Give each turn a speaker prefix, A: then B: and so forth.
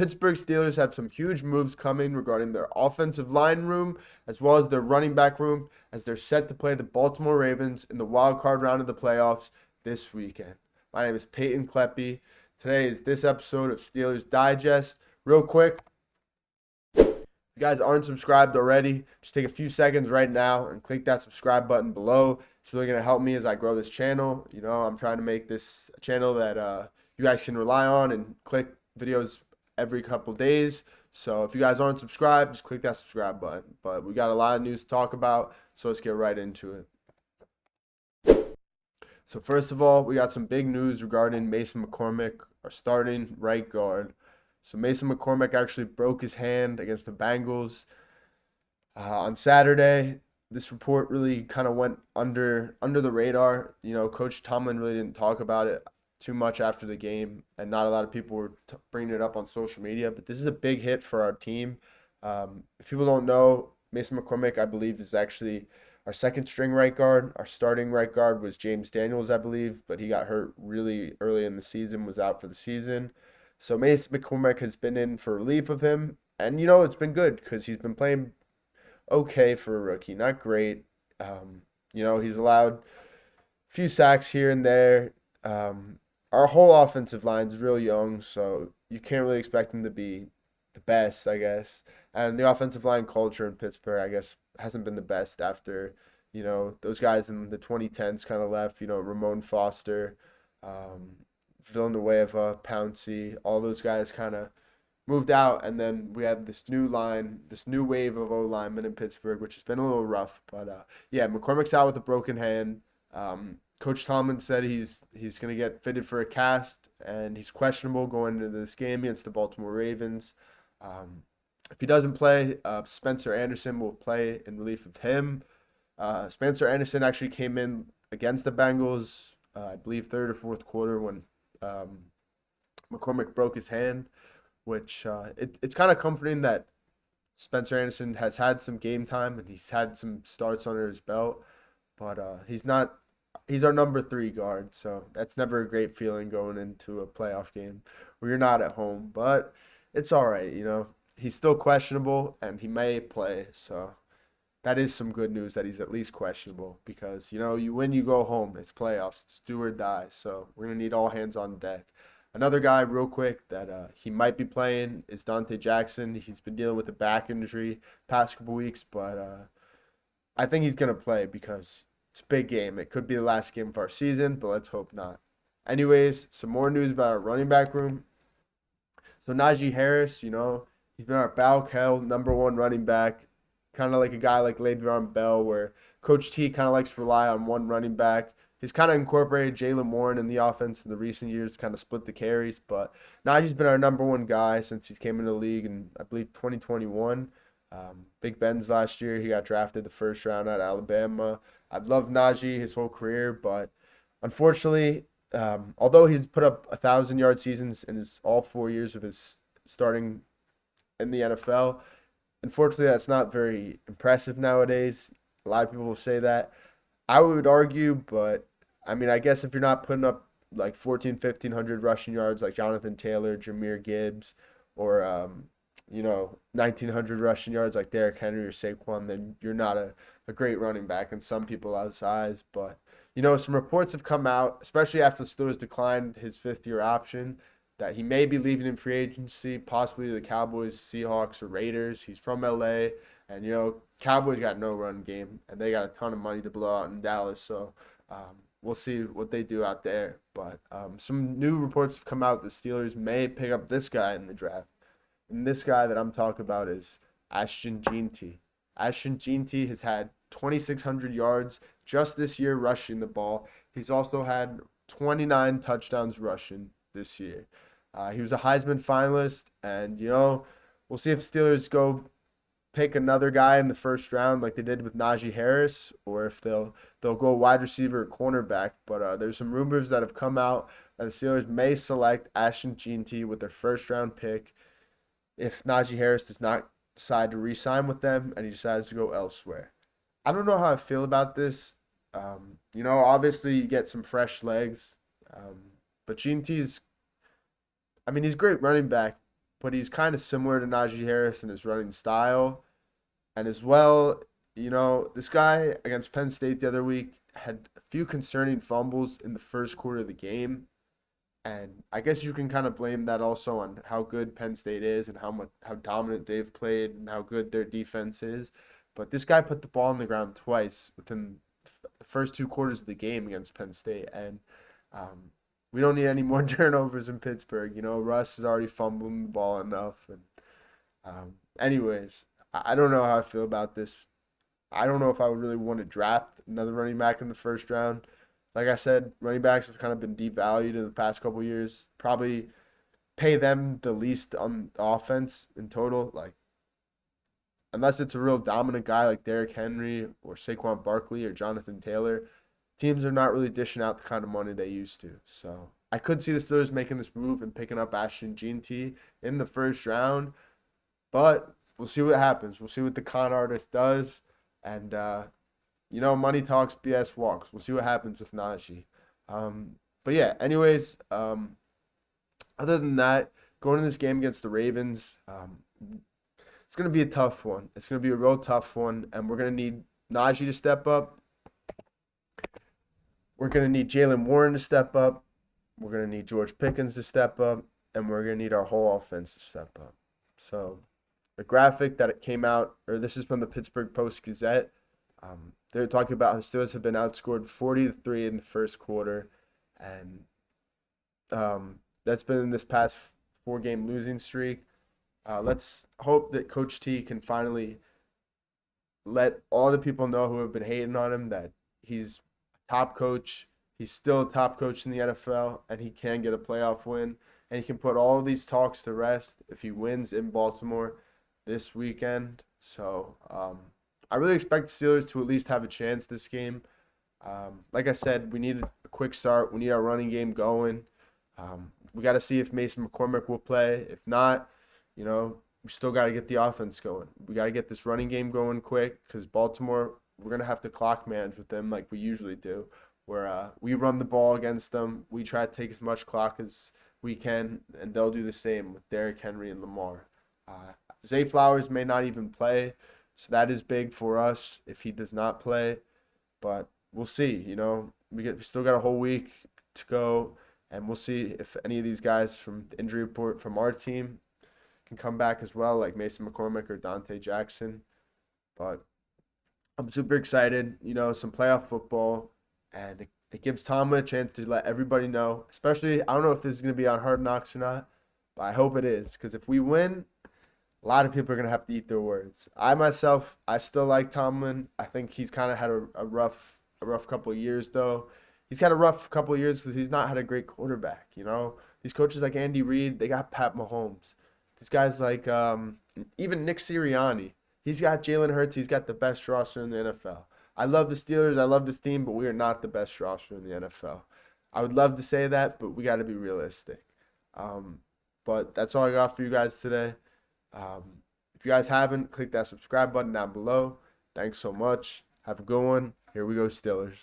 A: Pittsburgh Steelers have some huge moves coming regarding their offensive line room as well as their running back room as they're set to play the Baltimore Ravens in the wild card round of the playoffs this weekend. My name is Peyton Kleppy. Today is this episode of Steelers Digest. Real quick, if you guys aren't subscribed already, just take a few seconds right now and click that subscribe button below. It's really going to help me as I grow this channel. I'm trying to make this a channel that you guys can rely on and click videos every couple days. So if you guys aren't subscribed, just click that subscribe button. But we got a lot of news to talk about, so let's get right into it. So first of all, we got some big news regarding Mason McCormick, our starting right guard. So Mason McCormick actually broke his hand against the Bengals on Saturday. This report really kind of went under the radar. Coach Tomlin really didn't talk about it too much after the game, and not a lot of people were bringing it up on social media. But this is a big hit for our team. If people don't know, Mason McCormick, I believe, is actually our second string right guard. Our starting right guard was James Daniels, I believe, but he got hurt really early in the season, was out for the season. So Mason McCormick has been in for relief of him, and it's been good because he's been playing okay for a rookie, not great. He's allowed a few sacks here and there. Our whole offensive line is real young, so you can't really expect him to be the best, I guess. And the offensive line culture in Pittsburgh, I guess, hasn't been the best after, those guys in the 2010s kind of left, Ramon Foster, Villanueva, Pouncey, all those guys kind of moved out. And then we have this new line, this new wave of O-linemen in Pittsburgh, which has been a little rough. But, yeah, McCormick's out with a broken hand. Coach Tomlin said he's going to get fitted for a cast, and he's questionable going into this game against the Baltimore Ravens. If he doesn't play, Spencer Anderson will play in relief of him. Spencer Anderson actually came in against the Bengals, I believe third or fourth quarter when McCormick broke his hand, which it's kind of comforting that Spencer Anderson has had some game time and he's had some starts under his belt, but he's our number 3 guard, so that's never a great feeling going into a playoff game where you're not at home. But it's all right, He's still questionable, and he may play, so that is some good news that he's at least questionable because, you when you go home, it's playoffs, it's do or die, so we're going to need all hands on deck. Another guy, real quick, that he might be playing is Dante Jackson. He's been dealing with a back injury past couple weeks, but I think he's going to play because it's a big game. It could be the last game of our season, but let's hope not. Anyways, some more news about our running back room. So Najee Harris, he's been our Bell number 1 running back, kind of like a guy like Le'Veon Bell, where Coach T kind of likes to rely on one running back. He's kind of incorporated Jaylen Warren in the offense in the recent years, kind of split the carries, but Najee's been our number 1 guy since he came into the league in, I believe, 2021. Big Ben's last year, he got drafted the first round at Alabama. I've loved Najee his whole career, but unfortunately, although he's put up 1,000-yard seasons in all 4 years of his starting in the NFL, unfortunately, that's not very impressive nowadays. A lot of people will say that. I would argue, but I guess if you're not putting up like 1,500 rushing yards like Jonathan Taylor, Jahmyr Gibbs, or 1,900 rushing yards like Derrick Henry or Saquon, then you're not a great running back in some people's eyes. But, some reports have come out, especially after the Steelers declined his 5th-year option, that he may be leaving in free agency, possibly the Cowboys, Seahawks, or Raiders. He's from LA, and, Cowboys got no run game, and they got a ton of money to blow out in Dallas. So we'll see what they do out there. But some new reports have come out the Steelers may pick up this guy in the draft. And this guy that I'm talking about is Ashton Jeanty. Ashton Jeanty has had 2,600 yards just this year rushing the ball. He's also had 29 touchdowns rushing this year. He was a Heisman finalist, and, we'll see if Steelers go pick another guy in the first round like they did with Najee Harris, or if they'll go wide receiver or cornerback. But there's some rumors that have come out that the Steelers may select Ashton Jeanty with their first-round pick if Najee Harris does not decide to re-sign with them and he decides to go elsewhere. I don't know how I feel about this. Obviously you get some fresh legs, but Jeanty's, he's a great running back, but he's kind of similar to Najee Harris in his running style. And as well, this guy against Penn State the other week had a few concerning fumbles in the first quarter of the game. And I guess you can kind of blame that also on how good Penn State is and how dominant they've played and how good their defense is. But this guy put the ball on the ground twice within the first 2 quarters of the game against Penn State. And we don't need any more turnovers in Pittsburgh. Russ is already fumbling the ball enough. And anyways, I don't know how I feel about this. I don't know if I would really want to draft another running back in the first round. Like I said, running backs have kind of been devalued in the past couple of years. Probably pay them the least on the offense in total. Like, unless it's a real dominant guy like Derrick Henry or Saquon Barkley or Jonathan Taylor, teams are not really dishing out the kind of money they used to. So I could see the Steelers making this move and picking up Ashton Jeanty in the first round, but we'll see what happens. We'll see what the con artist does, and money talks, BS walks. We'll see what happens with Najee. But yeah, anyways, other than that, going in this game against the Ravens, it's going to be a tough one. It's going to be a real tough one, and we're going to need Najee to step up. We're going to need Jaylen Warren to step up. We're going to need George Pickens to step up, and we're going to need our whole offense to step up. So the graphic that it came out, or this is from the Pittsburgh Post-Gazette, they're talking about how the Steelers have been outscored 40-3 in the first quarter, and that's been in this past 4-game losing streak. Let's hope that Coach T can finally let all the people know who have been hating on him that he's a top coach. He's still a top coach in the NFL, and he can get a playoff win. And he can put all of these talks to rest if he wins in Baltimore this weekend. So I really expect the Steelers to at least have a chance this game. Like I said, we need a quick start. We need our running game going. We got to see if Mason McCormick will play. If not, we still got to get the offense going. We got to get this running game going quick because Baltimore, we're going to have to clock manage with them like we usually do, where we run the ball against them. We try to take as much clock as we can, and they'll do the same with Derrick Henry and Lamar. Zay Flowers may not even play, so that is big for us if he does not play. But we'll see. We still got a whole week to go, and we'll see if any of these guys from the injury report from our team can come back as well, like Mason McCormick or Dante Jackson. But I'm super excited. Some playoff football, and it gives Tomlin a chance to let everybody know, especially, I don't know if this is going to be on Hard Knocks or not, but I hope it is, because if we win, a lot of people are going to have to eat their words. I still like Tomlin. I think he's kind of had a rough couple of years, though. He's had a rough couple of years because he's not had a great quarterback, These coaches like Andy Reid, they got Pat Mahomes. These guys like even Nick Sirianni. He's got Jalen Hurts. He's got the best roster in the NFL. I love the Steelers. I love this team, but we are not the best roster in the NFL. I would love to say that, but we got to be realistic. But that's all I got for you guys today. If you guys haven't, click that subscribe button down below. Thanks so much. Have a good one. Here we go, Steelers.